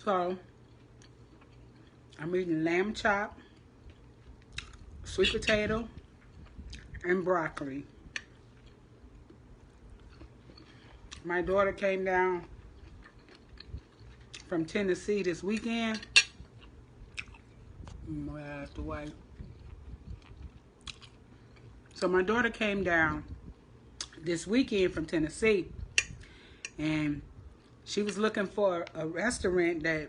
So, I'm eating lamb chop, sweet potato, and broccoli. My daughter came down from Tennessee this weekend. I have to wait. So my daughter came down this weekend from Tennessee, and she was looking for a restaurant that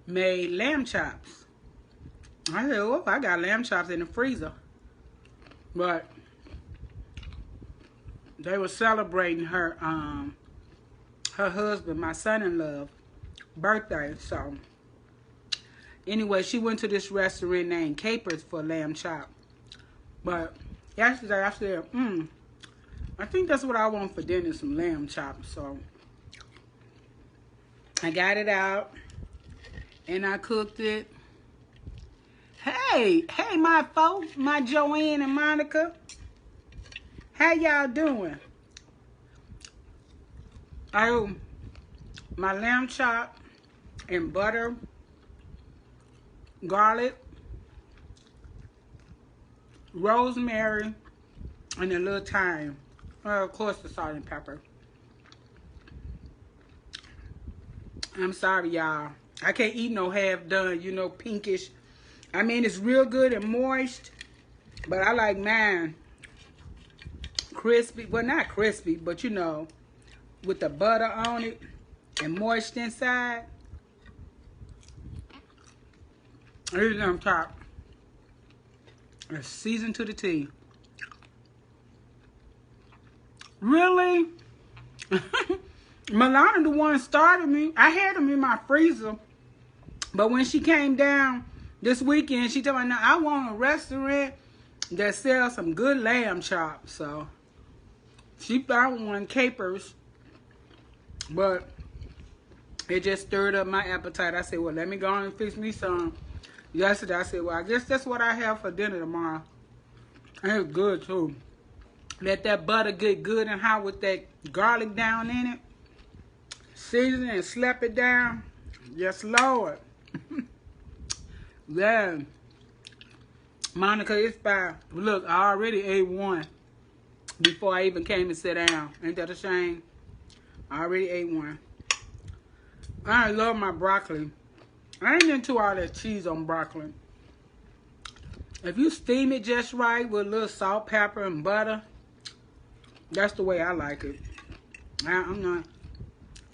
made lamb chops. I said, oh, I got lamb chops in the freezer. But they were celebrating her husband, my son-in-law, birthday. So anyway, she went to this restaurant named Capers for lamb chop. But yesterday I said, I think that's what I want for dinner, some lamb chops. So I got it out and I cooked it. Hey, my folks, my Joanne and Monica. How y'all doing? My lamb chop and butter, garlic, rosemary, and a little thyme. Of course, the salt and pepper. I'm sorry, y'all. I can't eat no half done, you know, pinkish. I mean, it's real good and moist, but I like mine crispy. Well, not crispy, but you know, with the butter on it and moist inside. Here's on top. It's seasoned to the T. Really? Milana the one started me. I had them in my freezer. But when she came down this weekend, she told me, now I want a restaurant that sells some good lamb chops. So she found one, Capers. But it just stirred up my appetite. I said, well, let me go on and fix me some. Yesterday, I said, well, I guess that's what I have for dinner tomorrow. And it's good, too. Let that butter get good and hot with that garlic down in it. Season it and slap it down. Yes, Lord. Yeah. Monica, it's fine. Look, I already ate one before I even came and sat down. Ain't that a shame? I already ate one. I love my broccoli. I ain't into all that cheese on broccoli. If you steam it just right with a little salt, pepper, and butter, that's the way I like it. I'm not,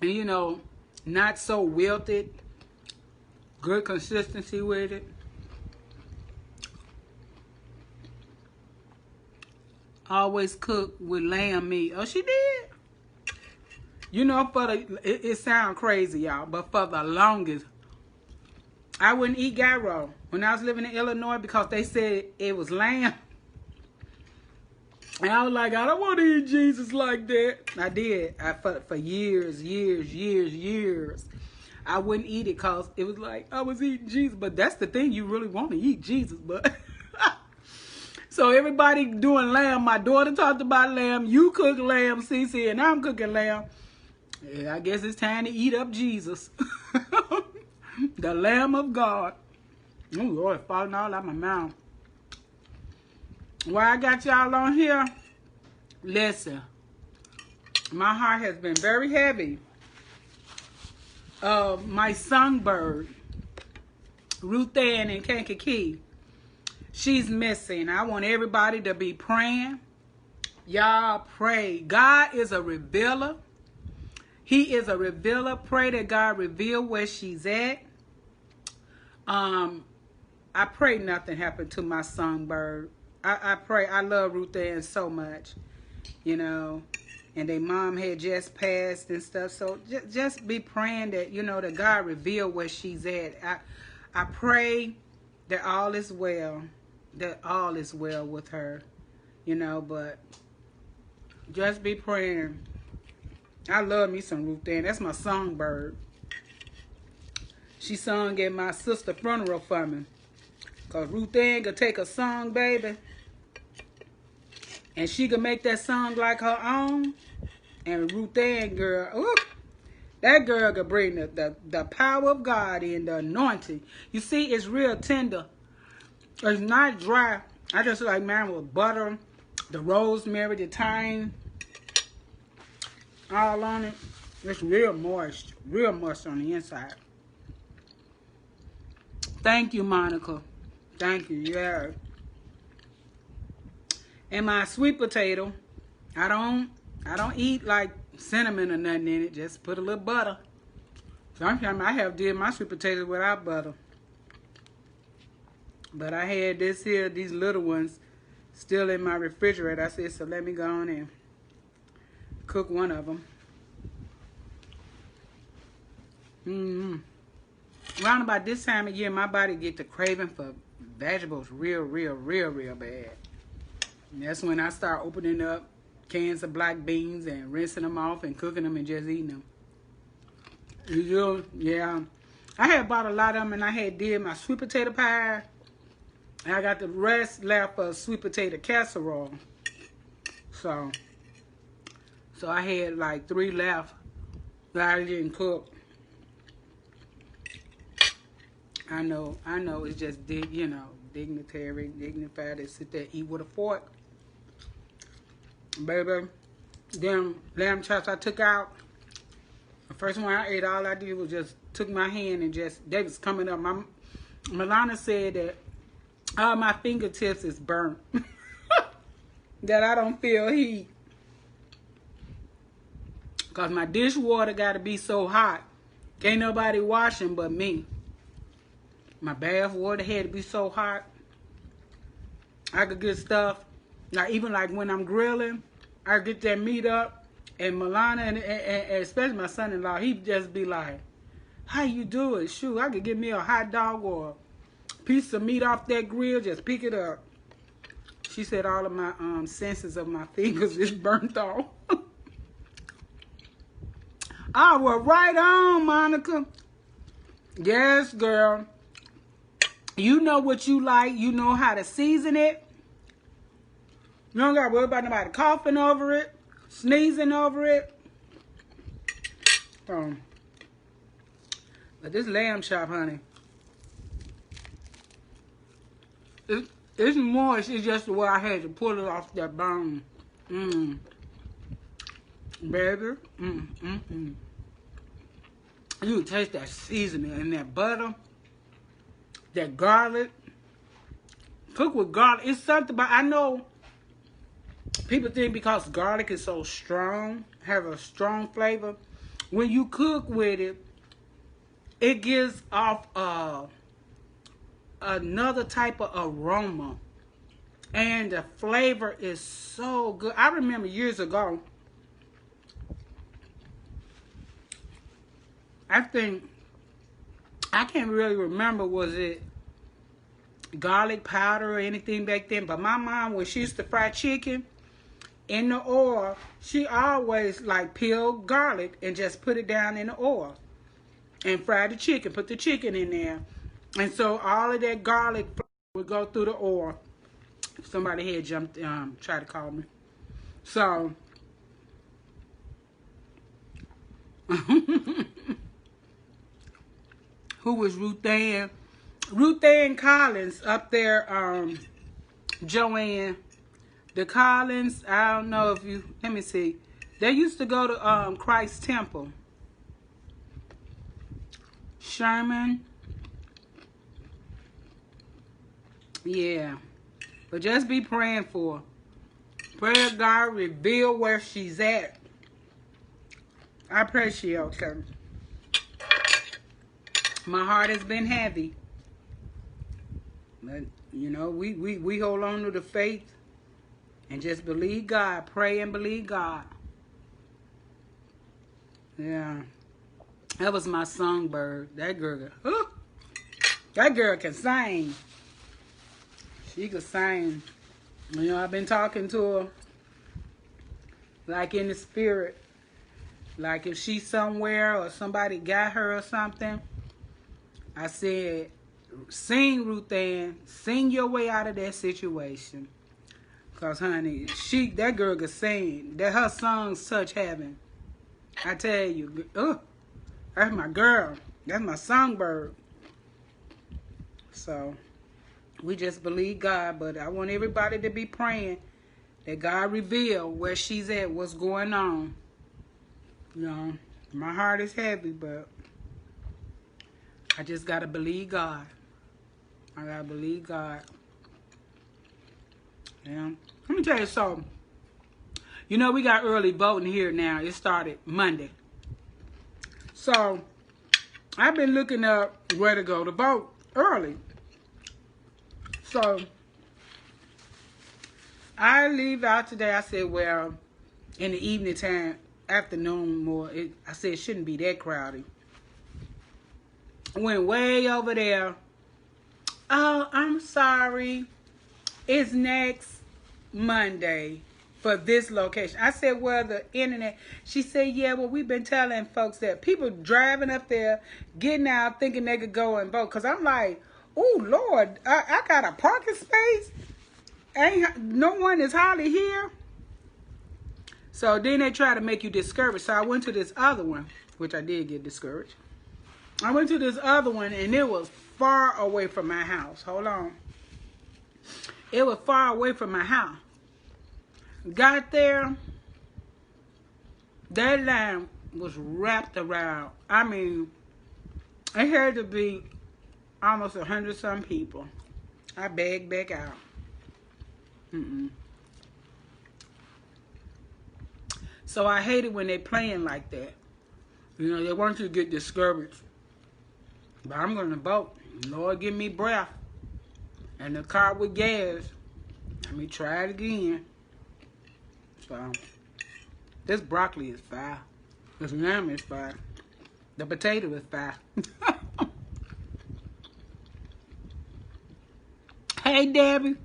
and you know, not so wilted. Good consistency with it. Always cook with lamb meat. Oh, she did? You know, for the, it sounds crazy, y'all, but for the longest, I wouldn't eat gyro when I was living in Illinois because they said it was lamb. And I was like, I don't want to eat Jesus like that. I did. For years. I wouldn't eat it because it was like I was eating Jesus. But that's the thing. You really want to eat Jesus. But so everybody doing lamb. My daughter talked about lamb. You cook lamb, Cece, and I'm cooking lamb. Yeah, I guess it's time to eat up Jesus. The Lamb of God. Oh, Lord, it's falling all out my mouth. Why I got y'all on here? Listen, my heart has been very heavy. My songbird, Ruth Ann in Kankakee, she's missing. I want everybody to be praying. Y'all pray. God is a revealer. He is a revealer. Pray that God reveal where she's at. I pray nothing happened to my songbird. I pray. I love Ruth Ann so much, you know, and their mom had just passed and stuff. So just be praying that, you know, that God reveal where she's at. I pray that all is well, with her, you know, but just be praying. I love me some Ruth Ann. That's my songbird. She sung at my sister's funeral for me. Because Ruth Ann could take a song, baby, and she could make that song like her own. And Ruth Ann, girl, ooh, That girl could bring the power of God in, the anointing. You see, it's real tender. It's not dry. I just like, man, with butter, the rosemary, the thyme, all on it. It's real moist on the inside. Thank you, Monica. Thank you, yeah. And my sweet potato, I don't eat like cinnamon or nothing in it. Just put a little butter. Sometimes I have did my sweet potatoes without butter. But I had these little ones still in my refrigerator. I said, so let me go on and cook one of them. Around about this time of year, my body get the craving for vegetables real bad. And that's when I start opening up cans of black beans and rinsing them off and cooking them and just eating them. Yeah. I had bought a lot of them, and I had did my sweet potato pie. And I got the rest left for sweet potato casserole. So I had like 3 left that I didn't cook. I know it's just dignified to sit there and eat with a fork. Baby, them lamb chops I took out, the first one I ate, all I did was just took my hand and they was coming up. Milana said that all my fingertips is burnt. That I don't feel heat. Because my dishwater got to be so hot. Can't nobody wash them but me. My bath water had to be so hot. I could get stuff, like even like when I'm grilling, I get that meat up, and Milana and especially my son-in-law, he just be like, how you do it? Shoot, I could get me a hot dog or a piece of meat off that grill, just pick it up. She said all of my senses of my fingers is burnt off. Oh, well, right on, Monica. Yes, girl. You know what you like. You know how to season it. You don't got to worry about nobody coughing over it, sneezing over it. But this lamb chop, honey, it's moist. It's just the way I had to pull it off that bone. Baby. You can taste that seasoning and that butter. That garlic, cook with garlic. It's something about, I know people think because garlic is so strong, have a strong flavor. When you cook with it, it gives off another type of aroma. And the flavor is so good. I remember years ago, I can't really remember, was it garlic powder or anything back then, but my mom, when she used to fry chicken in the oil, she always like peeled garlic and just put it down in the oil and fry the chicken, put the chicken in there. And so all of that garlic would go through the oil. Somebody had jumped, tried to call me. So, who was Ruth Ann? Ruth Ann Collins up there, Joanne. The Collins, I don't know if you, let me see. They used to go to Christ Temple. Sherman. Yeah. But just be praying for her. Pray God reveal where she's at. I pray she okay. My heart has been heavy. But, you know, we hold on to the faith and just believe God. Pray and believe God. Yeah. That was my songbird. That girl, that girl can sing. She could sing. You know, I've been talking to her like in the spirit. Like if she's somewhere or somebody got her or something, I said, sing, Ruth Ann. Sing your way out of that situation. Because, honey, that girl could sing. That her songs touch heaven. I tell you. That's my girl. That's my songbird. So, we just believe God. But I want everybody to be praying that God reveal where she's at, what's going on. You know, my heart is heavy, but I just got to believe God. I got to believe God. Yeah. Let me tell you something. You know, we got early voting here now. It started Monday. So, I've been looking up where to go to vote early. So, I leave out today. I said, well, in the evening time, afternoon more, I said it shouldn't be that crowded. I went way over there. Oh, I'm sorry. It's next Monday for this location. I said, well, the internet. She said, yeah, well, we've been telling folks that people driving up there, getting out, thinking they could go and vote. Because I'm like, oh, Lord, I got a parking space. No one is hardly here. So then they try to make you discouraged. So I went to this other one, which I did get discouraged. I went to this other one, and it was far away from my house. Hold on. It was far away from my house. Got there. That line was wrapped around. I mean, it had to be almost 100-some people. I begged back out. So I hate it when they playing like that. You know, they want you to get discouraged. But I'm going to vote. Lord, give me breath. And the car with gas. Let me try it again. So, this broccoli is fire. This lamb is fire. The potato is fire. Hey, Debbie.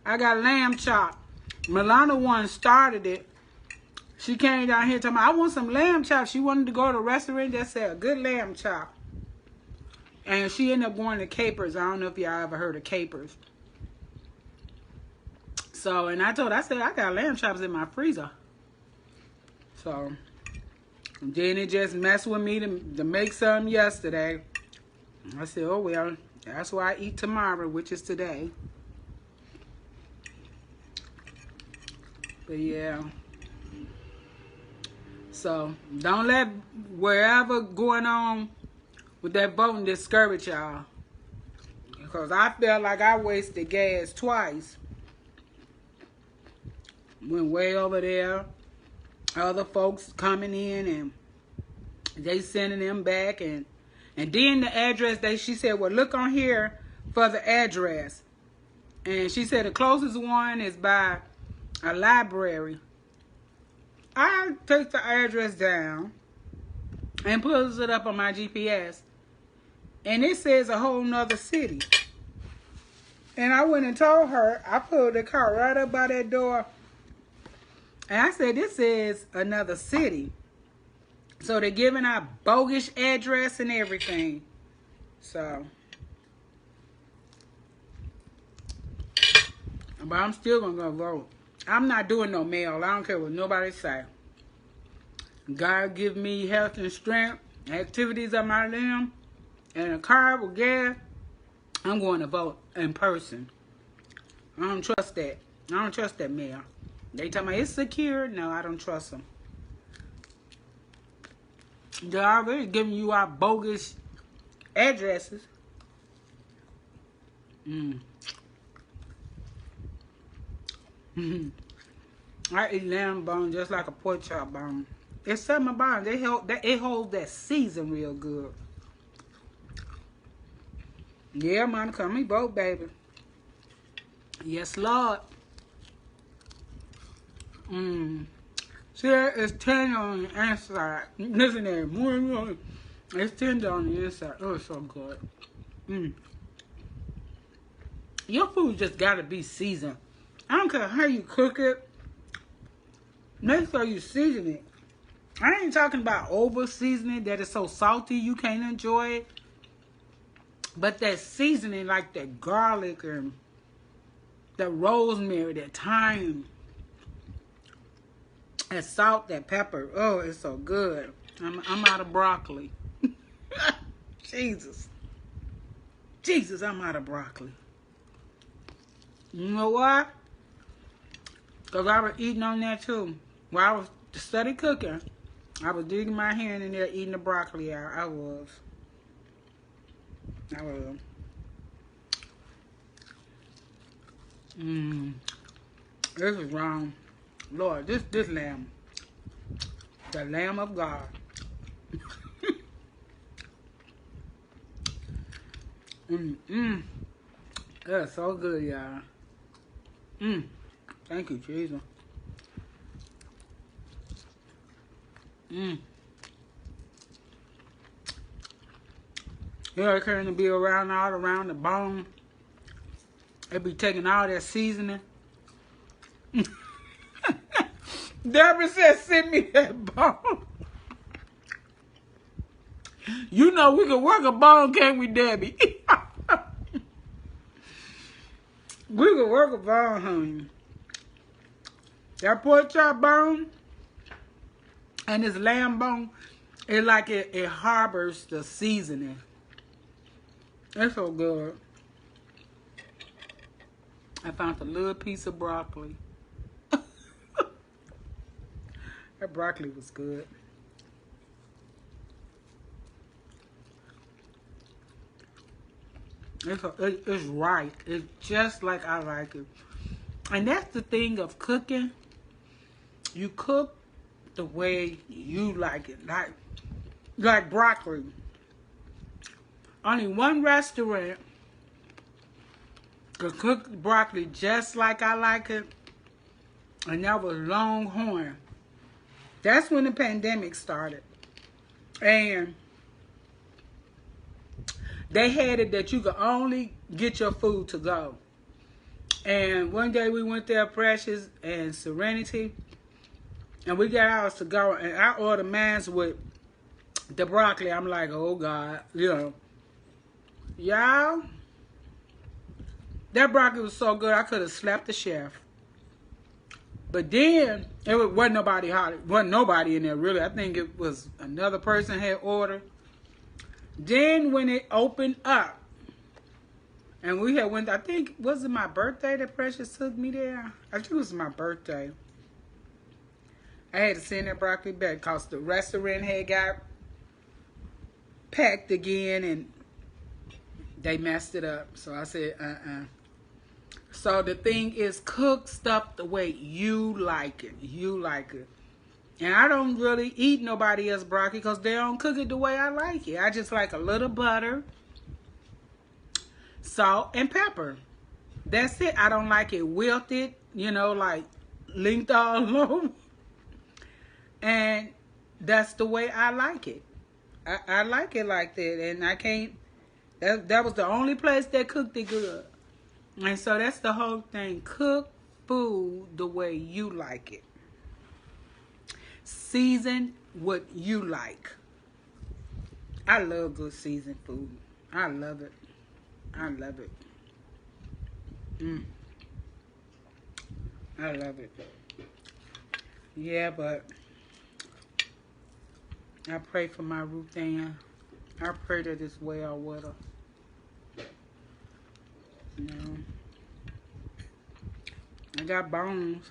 I got lamb chop. Milana one started it. She came down here talking about, I want some lamb chop. She wanted to go to a restaurant that said a good lamb chop. And she ended up going to Capers. I don't know if y'all ever heard of Capers. So, and I told her, I said, I got lamb chops in my freezer. So, then it just messed with me to make some yesterday. I said, oh, well, that's why I eat tomorrow, which is today. But, yeah. So, don't let wherever going on with that voting discourage y'all. Because I felt like I wasted gas twice. Went way over there. Other folks coming in and they sending them back. And then the address, she said, well, look on here for the address. And she said the closest one is by a library. I take the address down and pulls it up on my GPS. And it says a whole nother city. And I went and told her, I pulled the car right up by that door. And I said, this is another city. So they're giving out bogus address and everything. So. But I'm still going to go vote. I'm not doing no mail. I don't care what nobody say. God give me health and strength, activities of my limb, and a car with gas. I'm going to vote in person. I don't trust that. I don't trust that mail. They tell me it's secure. No, I don't trust them. They're already giving you our bogus addresses. I eat lamb bone just like a pork chop bone. It's something about it. It holds that season real good. Yeah, Monica, me both, baby. Yes, Lord. See, it's tender on the inside. Listen there. It's tender on the inside. Oh, it's so good. Your food just gotta be seasoned. I don't care how you cook it. Make sure you season it. I ain't talking about over seasoning that is so salty you can't enjoy it. But that seasoning like that garlic and that rosemary, that thyme, that salt, that pepper. Oh, it's so good. I'm out of broccoli. Jesus. Jesus, I'm out of broccoli. You know why? Because I was eating on that too. While I was study cooking, I was digging my hand in there eating the broccoli out. I was. This is wrong. Lord, this lamb. The Lamb of God. That's so good, y'all. Thank you, Jesus. Yeah, it can be around all around the bone. It be taking all that seasoning. Deborah said, send me that bone. You know we can work a bone, can't we, Debbie? We can work a bone, honey. That pork chop bone and this lamb bone, it's like it harbors the seasoning. It's so good. I found a little piece of broccoli. That broccoli was good. It's right. It's just like I like it. And that's the thing of cooking. You cook the way you like it. Like broccoli. Only one restaurant could cook broccoli just like I like it. And that was Longhorn. That's when the pandemic started. And they had it that you could only get your food to go. And one day we went there, Precious and Serenity, and we got ours to go. And I ordered mine with the broccoli. I'm like, oh God, you know. Y'all, that broccoli was so good I could have slapped the chef. But then wasn't nobody in there really. I think it was another person had ordered. Then when it opened up, and we had went, I think, was it my birthday that Precious took me there? I think it was my birthday. I had to send that broccoli back because the restaurant had got packed again and they messed it up. So I said, So the thing is, cook stuff the way you like it. You like it. And I don't really eat nobody else's broccoli because they don't cook it the way I like it. I just like a little butter, salt, and pepper. That's it. I don't like it wilted, you know, like linked all over. And that's the way I like it. I like it like that. And I can't, that was the only place that cooked it good. And so that's the whole thing. Cook food the way you like it. Season what you like. I love good seasoned food. I love it. I love it. I love it. Yeah, but I pray for my Ruth Ann. I pray that it's well with her. You know, I got bones.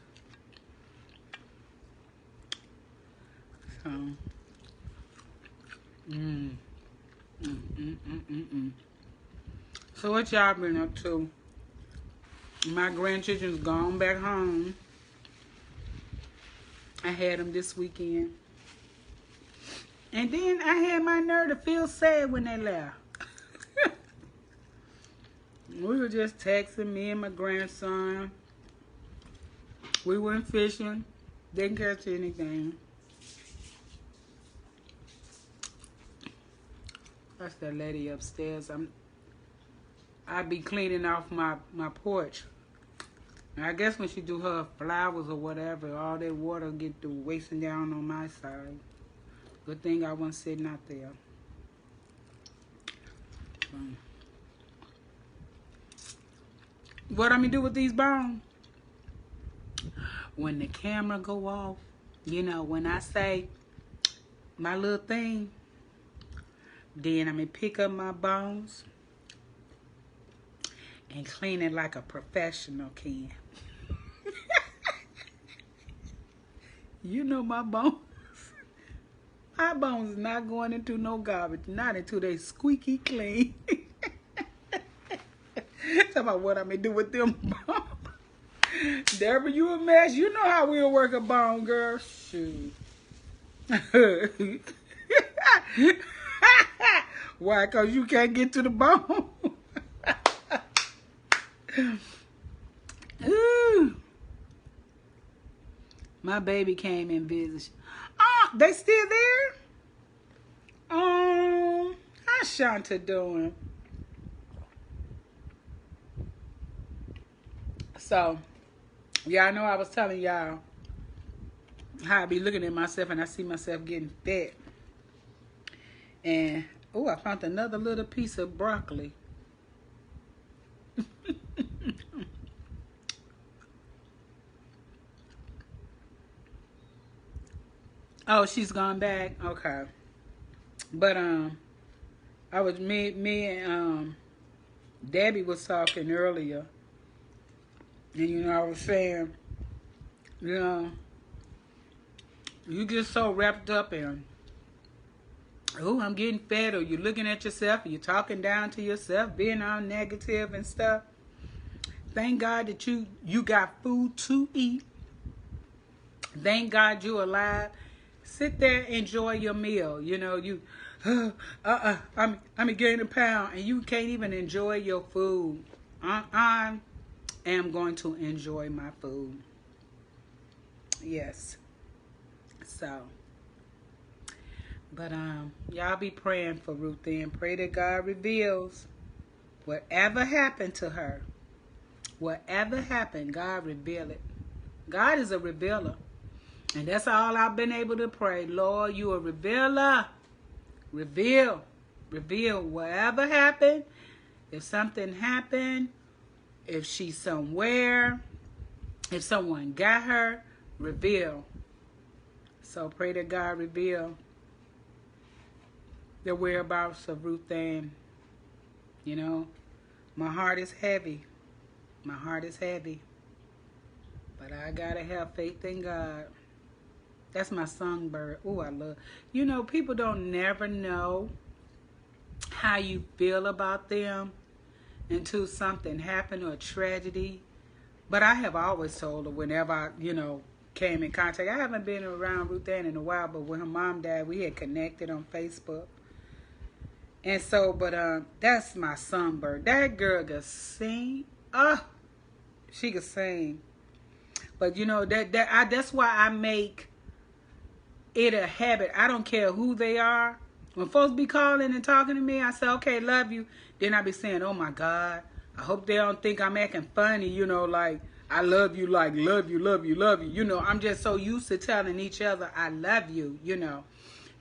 So, So what y'all been up to? My grandchildren's gone back home. I had them this weekend. And then I had my nerve to feel sad when they left. We were just texting, me and my grandson. We went fishing. Didn't catch anything. That's that lady upstairs. I be cleaning off my porch. And I guess when she do her flowers or whatever, all that water get to wasting down on my side. Good thing I wasn't sitting out there. What I'm gonna do with these bones? When the camera go off, you know, when I say my little thing. Then I'm going to pick up my bones and clean it like a professional can. You know my bones. My bones is not going into no garbage. Not until they squeaky clean. Talk about what I'm going to do with them bones. Deborah, you a mess. You know how we'll work a bone, girl. Shoot. Why? Because you can't get to the bone. Ooh. My baby came and visited. Oh, they still there? How's Shanta doing? So, y'all know I was telling y'all how I be looking at myself and I see myself getting fat. And, oh, I found another little piece of broccoli. Oh, she's gone back? Okay. But, I was, me and, Debbie was talking earlier. And, you know, I was saying, you know, you get so wrapped up in, oh, I'm getting fat, or you're looking at yourself, or you're talking down to yourself, being all negative and stuff. Thank God that you got food to eat. Thank God you're alive. Sit there, enjoy your meal. You know, I'm gaining a pound, and you can't even enjoy your food. I am going to enjoy my food. Yes. So, but y'all be praying for Ruth and pray that God reveals whatever happened to her. Whatever happened, God reveal it. God is a revealer. And that's all I've been able to pray. Lord, you a revealer. Reveal. Reveal whatever happened. If something happened, if she's somewhere, if someone got her, reveal. So pray that God reveal the whereabouts of Ruth Ann. You know, my heart is heavy. My heart is heavy. But I gotta have faith in God. That's my songbird. Oh, I love. You know, people don't never know how you feel about them until something happened or a tragedy. But I have always told her whenever I, you know, came in contact. I haven't been around Ruth Ann in a while, but when her mom died, we had connected on Facebook. And so, but that's my songbird. That girl can sing. She can sing. But you know that's why I make it a habit. I don't care who they are. When folks be calling and talking to me, I say, okay, love you. Then I be saying, oh my God, I hope they don't think I'm acting funny, you know, like I love you, like love you, love you, love you. You know, I'm just so used to telling each other I love you, you know.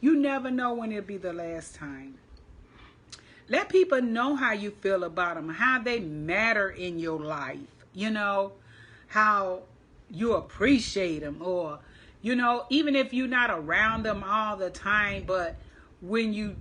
You never know when it'll be the last time. Let people know how you feel about them, how they matter in your life, you know, how you appreciate them, or, you know, even if you're not around them all the time, but when you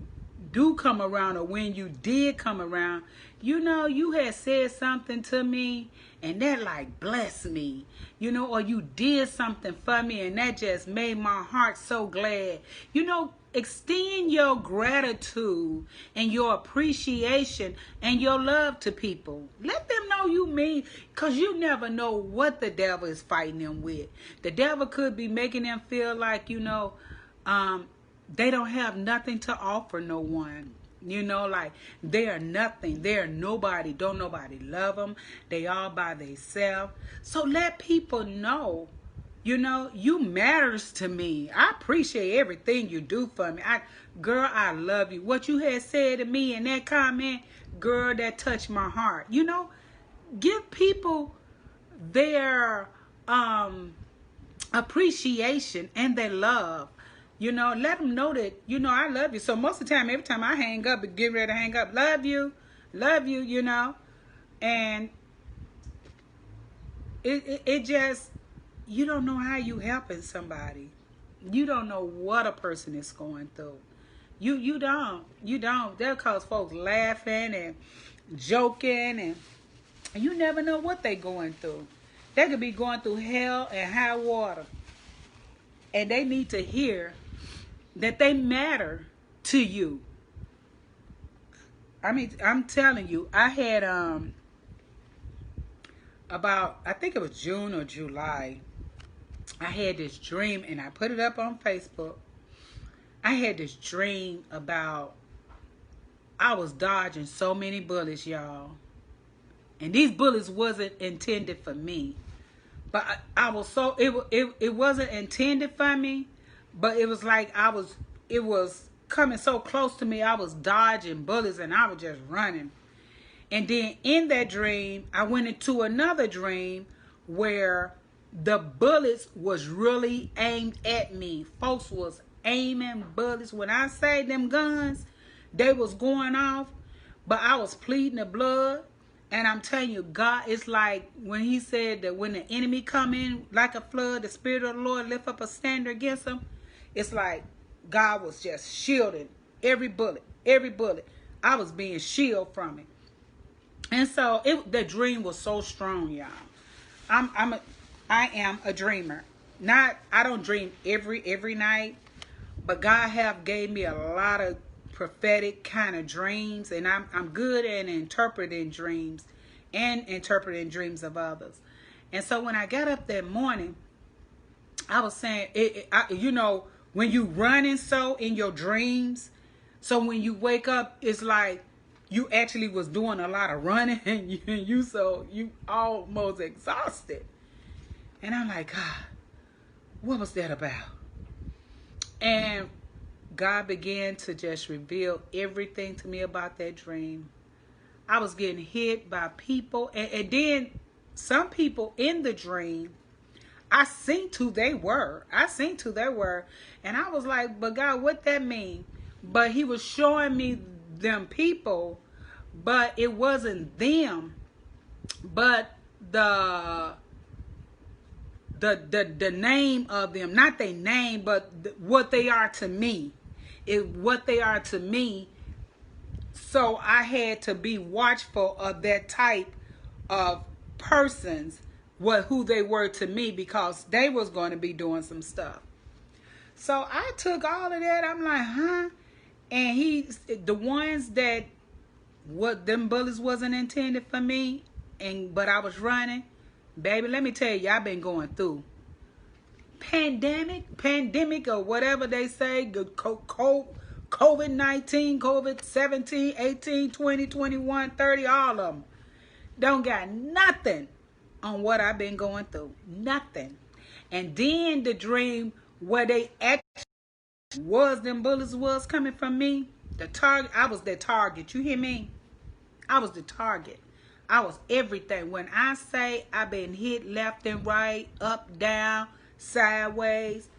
do come around, or when you did come around, you know, you had said something to me and that like blessed me, you know, or you did something for me and that just made my heart so glad. You know, extend your gratitude and your appreciation and your love to people. Let them know you mean, because you never know what the devil is fighting them with. The devil could be making them feel like, you know, they don't have nothing to offer no one. You know, like they are nothing. They are nobody. Don't nobody love them. They all by themselves. So let people know, you know, you matters to me. I appreciate everything you do for me. Girl, I love you. What you had said to me in that comment, girl, that touched my heart. You know, give people their appreciation and their love. You know, let them know that, you know, I love you. So most of the time, every time I hang up and get ready to hang up, love you, you know. And it just, you don't know how you helping somebody. You don't know what a person is going through. You don't. You don't. They'll cause folks laughing and joking, and you never know what they're going through. They could be going through hell and high water. And they need to hear that they matter to you. I mean, I'm telling you, I had about, I think it was June or July, I had this dream, and I put it up on Facebook. I had this dream about, I was dodging so many bullets, y'all. And these bullets wasn't intended for me. But I was so, it wasn't intended for me, but it was like it was coming so close to me. I was dodging bullets and I was just running. And then in that dream, I went into another dream where the bullets was really aimed at me. Folks was aiming bullets. When I say them guns, they was going off, but I was pleading the blood. And I'm telling you, God, it's like when he said that when the enemy come in like a flood, the Spirit of the Lord lift up a standard against them. It's like God was just shielding every bullet, every bullet. I was being shielded from it. And so the dream was so strong, y'all. I am a dreamer. I don't dream every night, but God have gave me a lot of prophetic kind of dreams, and I'm good at interpreting dreams and interpreting dreams of others. And so when I got up that morning, I was saying, you know, when you running so in your dreams, so when you wake up, it's like you actually was doing a lot of running, and you almost exhausted. And I'm like, God, what was that about? And God began to just reveal everything to me about that dream. I was getting hit by people, and then some people in the dream, I seen who they were. And I was like, but God, what that mean? But he was showing me them people, but it wasn't them, but the name of them, not their name, but what they are to me. What they are to me. So I had to be watchful of that type of persons, who they were to me, because they was going to be doing some stuff. So I took all of that. I'm like, huh? And the ones that them bullets wasn't intended for me, but I was running, baby. Let me tell you, I've been going through pandemic or whatever they say, COVID-19, COVID-17, 18, 20, 21, 30, all of them. Don't got nothing on what I've been going through. Nothing. And then the dream where they actually them bullets was coming from me. The target, I was the target. You hear me? I was the target. I was everything. When I say I've been hit left and right, up, down, sideways,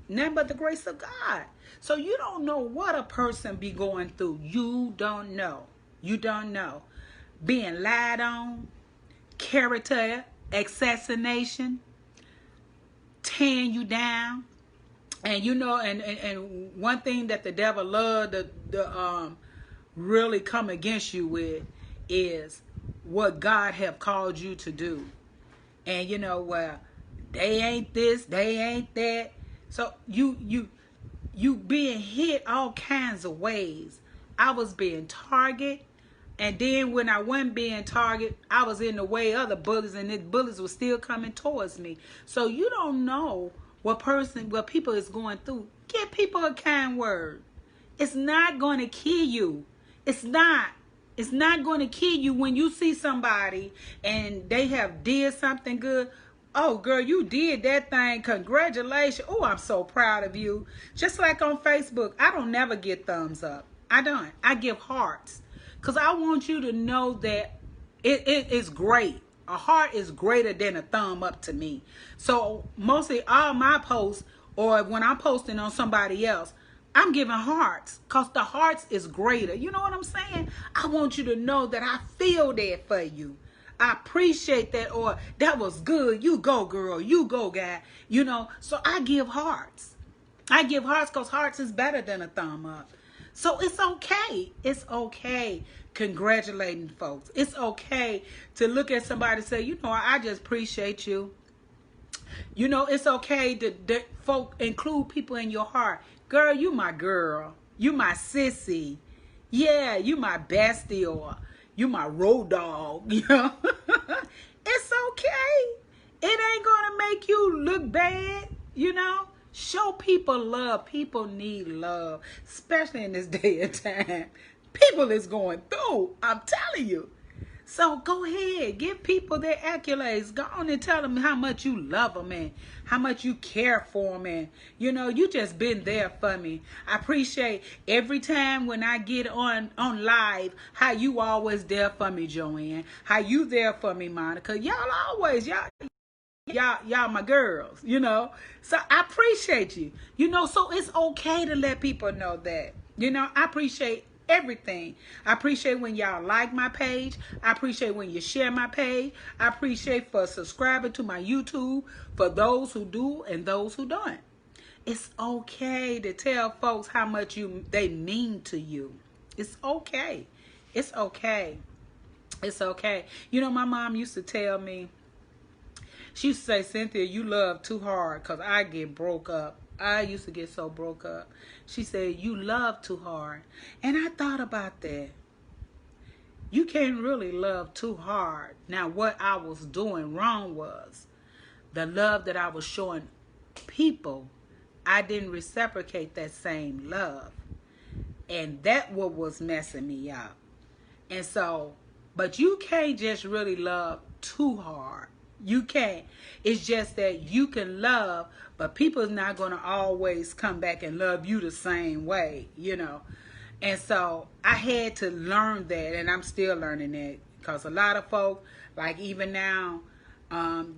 nothing but the grace of God. So you don't know what a person be going through. You don't know. You don't know. Being lied on, character assassination, tearing you down. And you know, and one thing that the devil loved to really come against you with is what God have called you to do. And you know, well, they ain't this, they ain't that. So you being hit all kinds of ways. I was being targeted, and then when I wasn't being targeted, I was in the way of the bullets, and the bullets were still coming towards me. So you don't know what people is going through. Give people a kind word. It's not going to kill you. It's not going to kill you when you see somebody and they have did something good. Oh, girl, you did that thing. Congratulations. Oh, I'm so proud of you. Just like on Facebook, I don't never get thumbs up. I don't. I give hearts. Because I want you to know that it is great. A heart is greater than a thumb up to me. So mostly all my posts, or when I'm posting on somebody else, I'm giving hearts, because the hearts is greater. You know what I'm saying? I want you to know that I feel that for you. I appreciate that, or that was good. You go, girl. You go, guy. You know, so I give hearts. I give hearts because hearts is better than a thumb up. So it's okay. It's okay congratulating folks. It's okay to look at somebody and say, you know, I just appreciate you. You know, it's okay to folk include people in your heart. Girl, you my girl. You my sissy. Yeah, you my bestie, or you my road dog. You know, it's okay. It ain't gonna make you look bad. You know, show people love. People need love, especially in this day and time. People is going through. I'm telling you. So go ahead, give people their accolades. Go on and tell them how much you love them and how much you care for them. And, you know, you just been there for me. I appreciate every time when I get on live, how you always there for me, Joanne. How you there for me, Monica. Y'all always, y'all my girls, you know. So I appreciate you. You know, so it's okay to let people know that. You know, I appreciate everything. I appreciate when y'all like my page. I appreciate when you share my page. I appreciate for subscribing to my YouTube, for those who do and those who don't. It's okay to tell folks how much they mean to you. It's okay. It's okay. It's okay. You know, my mom used to tell me, she used to say, Cynthia, you love too hard because I get broke up. I used to get so broke up. She said, you love too hard. And I thought about that. You can't really love too hard. Now, what I was doing wrong was the love that I was showing people, I didn't reciprocate that same love. And that what was messing me up. And so, but you can't just really love too hard. You can't. It's just that you can love, but people is not going to always come back and love you the same way, you know. And so I had to learn that, and I'm still learning that, because a lot of folk, like even now,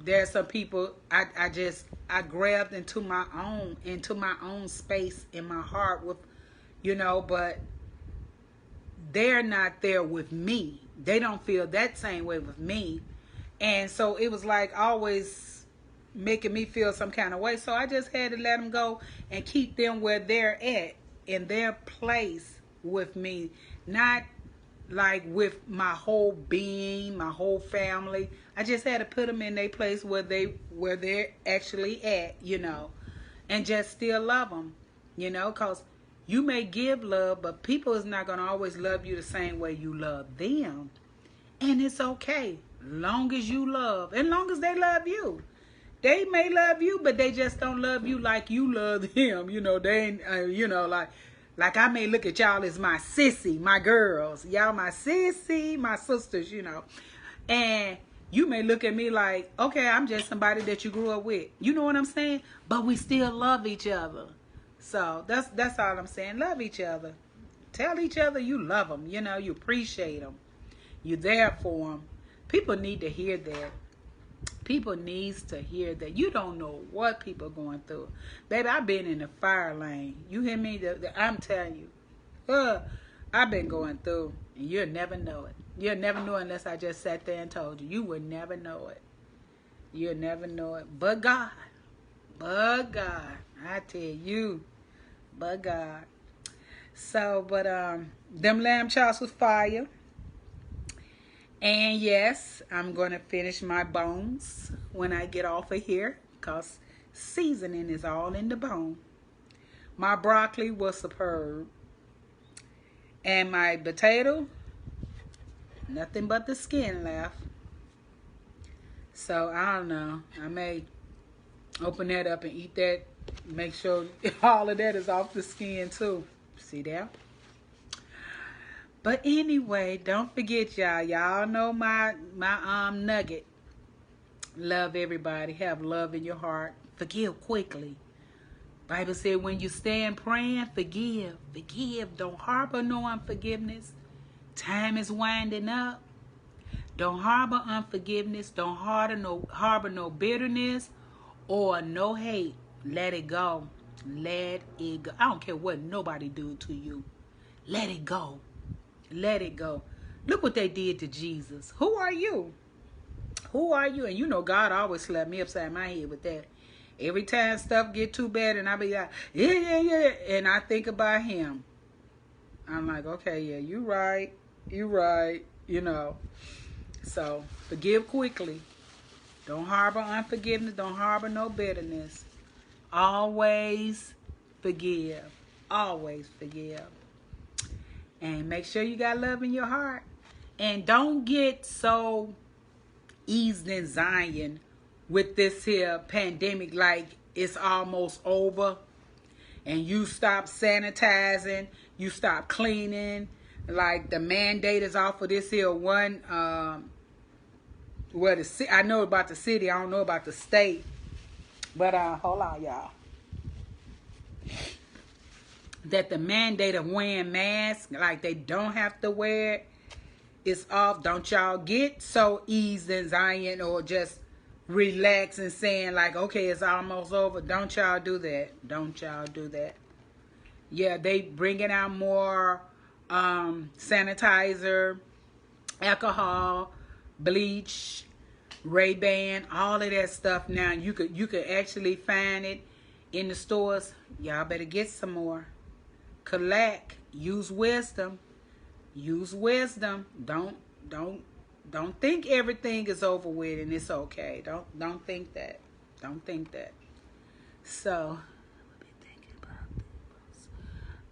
there's some people I grabbed into my own space in my heart with, you know, but they're not there with me. They don't feel that same way with me. And so it was like always making me feel some kind of way. So I just had to let them go and keep them where they're at, in their place with me. Not like with my whole being, my whole family. I just had to put them in their place where they're actually at, you know. And just still love them, you know. Because you may give love, but people is not going to always love you the same way you love them. And it's okay. Long as you love, and long as they love you. They may love you, but they just don't love you like you love them. You know, they ain't, you know, like I may look at y'all as my sissy, my girls. Y'all my sissy, my sisters, you know. And you may look at me like, okay, I'm just somebody that you grew up with. You know what I'm saying? But we still love each other. So that's all I'm saying. Love each other. Tell each other you love them. You know, you appreciate them. You're there for them. People need to hear that. People needs to hear that. You don't know what people are going through. Baby, I've been in the fire lane. You hear me? I'm telling you. I've been going through, and you'll never know it. You'll never know unless I just sat there and told you. You would never know it. You'll never know it. But God. But God. I tell you. But God. So, but them lamb chops was fire. And yes, I'm going to finish my bones when I get off of here, because seasoning is all in the bone. My broccoli was superb. And my potato, nothing but the skin left. So I don't know. I may open that up and eat that. Make sure all of that is off the skin too. See that? But anyway, don't forget, y'all. Y'all know my nugget. Love everybody. Have love in your heart. Forgive quickly. Bible said when you stand praying, forgive. Forgive. Don't harbor no unforgiveness. Time is winding up. Don't harbor unforgiveness. Don't harbor no bitterness or no hate. Let it go. Let it go. I don't care what nobody do to you. Let it go. Let it go. Look what they did to Jesus. Who are you? Who are you? And you know God always slapped me upside my head with that. Every time stuff get too bad and I be like, yeah. And I think about him. I'm like, okay, yeah, you right. You know. So, forgive quickly. Don't harbor unforgiveness. Don't harbor no bitterness. Always forgive. Always forgive. And make sure you got love in your heart. And don't get so eased in Zion with this here pandemic like it's almost over. And you stop sanitizing. You stop cleaning. Like the mandate is off of this here one. Well, I know about the city. I don't know about the state. But hold on, y'all. That the mandate of wearing masks, like they don't have to wear it, is off. Don't y'all get so eased in Zion or just relax and saying like, okay, it's almost over. Don't y'all do that. Don't y'all do that. Yeah, they bringing out more sanitizer, alcohol, bleach, Ray-Ban, all of that stuff now. You could actually find it in the stores. Y'all better get some more. Collect. Use wisdom. Use wisdom. Don't think everything is over with and it's okay. Don't think that. Don't think that. So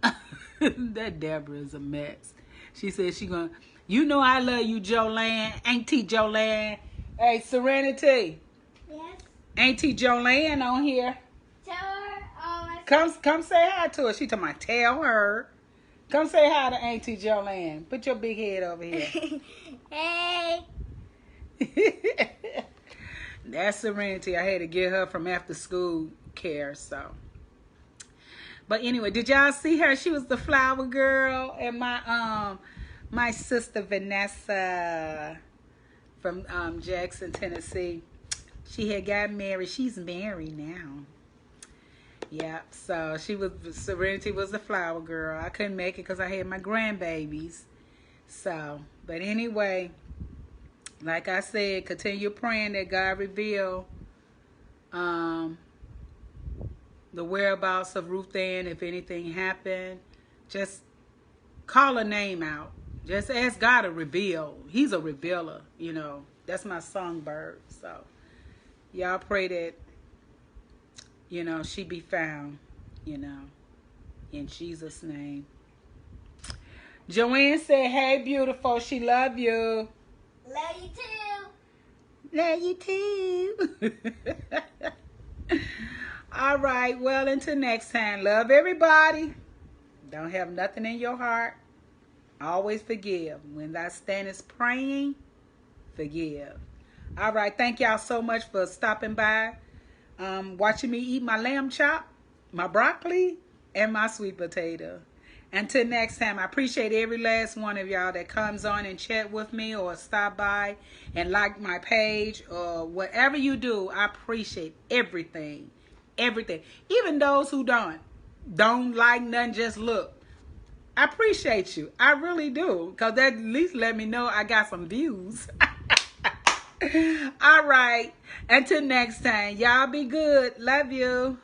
that Deborah is a mess. She said she gonna, you know I love you, Joanne. Auntie Joanne. Hey, Serenity. Yes? Auntie Joanne on here. Tell her, Come say hi to her. She told me, tell her. Come say hi to Auntie Joanne. Put your big head over here. Hey. That's Serenity. I had to get her from after school care, so. But anyway, did y'all see her? She was the flower girl, and my sister Vanessa from Jackson, Tennessee. She had got married. She's married now. Yeah, so Serenity was the flower girl. I couldn't make it because I had my grandbabies. So, but anyway, like I said, continue praying that God reveal the whereabouts of Ruth Ann. If anything happened, just call her name out. Just ask God to reveal. He's a revealer, you know. That's my songbird. So, y'all pray that, you know, she be found, you know, in Jesus' name. Joanne said, hey, beautiful. She love you. Love you too. Love you too. All right. Well, until next time. Love everybody. Don't have nothing in your heart. Always forgive. When thou standest praying, forgive. All right. Thank y'all so much for stopping by. Watching me eat my lamb chop, my broccoli, and my sweet potato. Until next time, I appreciate every last one of y'all that comes on and chat with me or stop by and like my page or whatever you do. I appreciate everything. Everything. Even those who don't like nothing, just look. I appreciate you. I really do. Because that at least let me know I got some views. All right. Until next time. Y'all be good. Love you.